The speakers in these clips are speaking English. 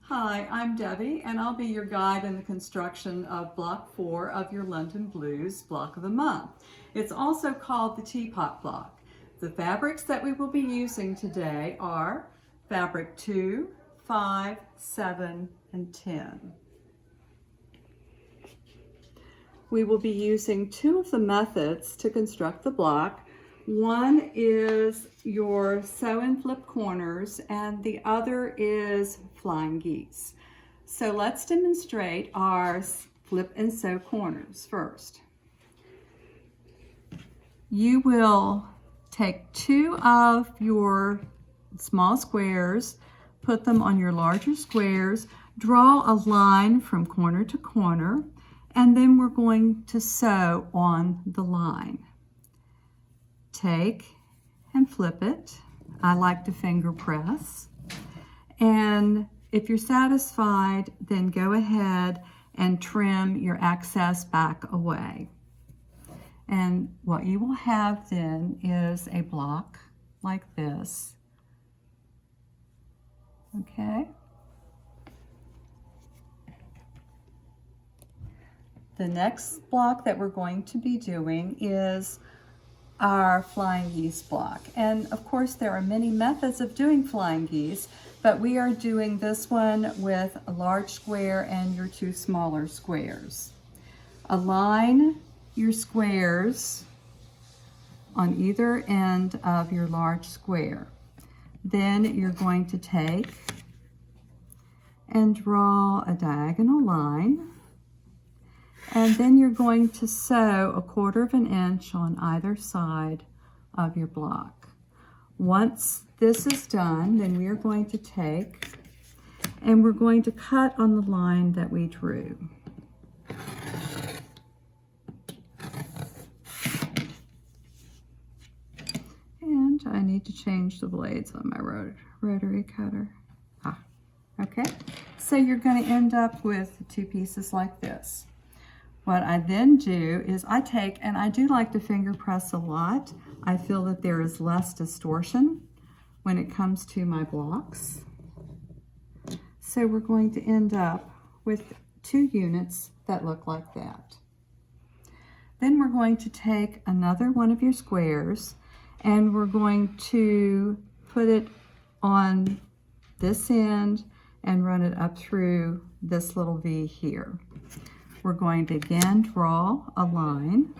Hi, I'm Debbie, and I'll be your guide in the construction of Block 4 of your London Blues Block of the Month. It's also called the Teapot Block. The fabrics that we will be using today are fabric 2, 5, 7, and 10. We will be using two of the methods to construct the block. One is your sew and flip corners, and the other is flying geese. So let's demonstrate our flip and sew corners first. You will take two of your small squares, put them on your larger squares, draw a line from corner to corner, and then we're going to sew on the line. Take and flip it. I like to finger press. And if you're satisfied, then go ahead and trim your excess back away. And what you will have then is a block like this. Okay? The next block that we're going to be doing is our flying geese block. And of course there are many methods of doing flying geese, but we are doing this one with a large square and your two smaller squares. Align your squares on either end of your large square. Then you're going to take and draw a diagonal line. And then you're going to sew 1/4 inch on either side of your block. Once this is done, then we are going to take and we're going to cut on the line that we drew. And I need to change the blades on my rotary cutter. Okay. So you're going to end up with two pieces like this. What I then do is I take, and I do like to finger press a lot. I feel that there is less distortion when it comes to my blocks. So we're going to end up with two units that look like that. Then we're going to take another one of your squares and we're going to put it on this end and run it up through this little V here. We're going to again draw a line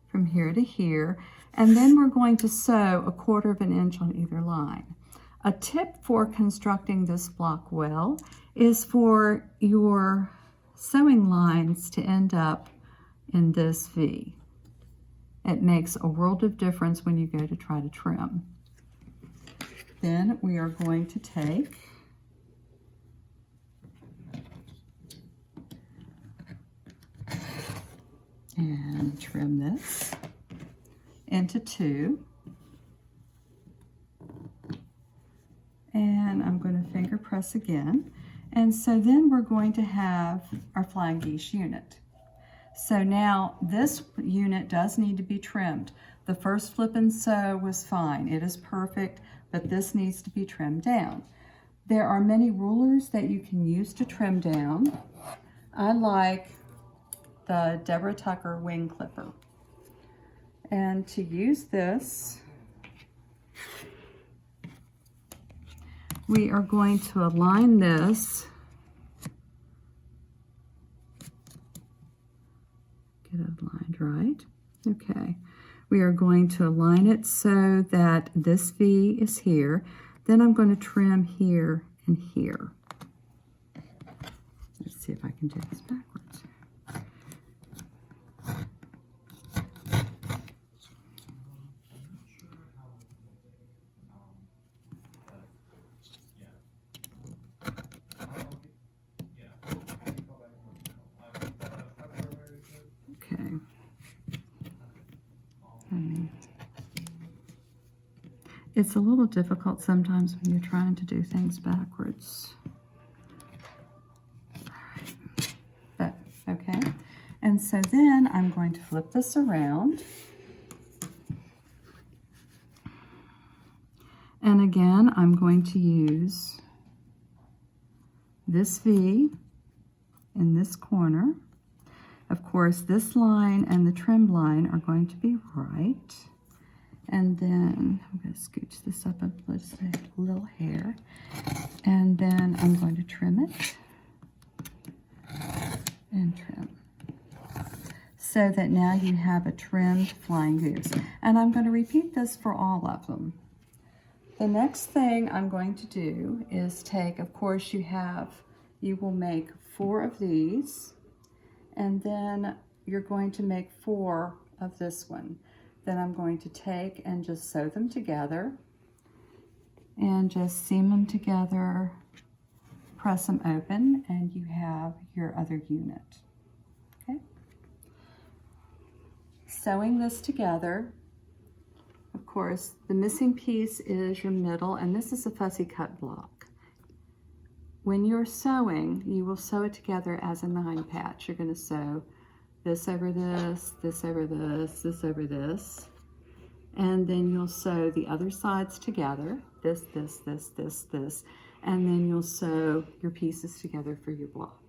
from here to here, and then we're going to sew 1/4 inch on either line. A tip for constructing this block well is for your sewing lines to end up in this V. It makes a world of difference when you go to try to trim. Then we are going to take and trim this into two. And I'm going to finger press again. And so then we're going to have our flying geese unit. So now this unit does need to be trimmed. The first flip and sew was fine. It is perfect, but this needs to be trimmed down. There are many rulers that you can use to trim down. I like the Deborah Tucker wing clipper. And to use this, we are going to align this. Get it aligned right. Okay. We are going to align it so that this V is here. Then I'm going to trim here and here. Let's see if I can do this backwards. It's a little difficult sometimes when you're trying to do things backwards. All right. Okay. And so then I'm going to flip this around. And again, I'm going to use this V in this corner. Of course, this line and the trim line are going to be right. And then I'm going to scooch this up a little hair. And then I'm going to trim it and trim. So that now you have a trimmed flying goose. And I'm going to repeat this for all of them. The next thing I'm going to do is take, of course, you will make 4 of these, and then you're going to make 4 of this one. Then I'm going to take and just sew them together and just seam them together, press them open, and you have your other unit. Okay? Sewing this together, of course, the missing piece is your middle, and this is a fussy cut block. When you're sewing, you will sew it together as a 9 patch. You're going to sew this over this, this over this, this over this, and then you'll sew the other sides together, this, this, this, this, this, and then you'll sew your pieces together for your block.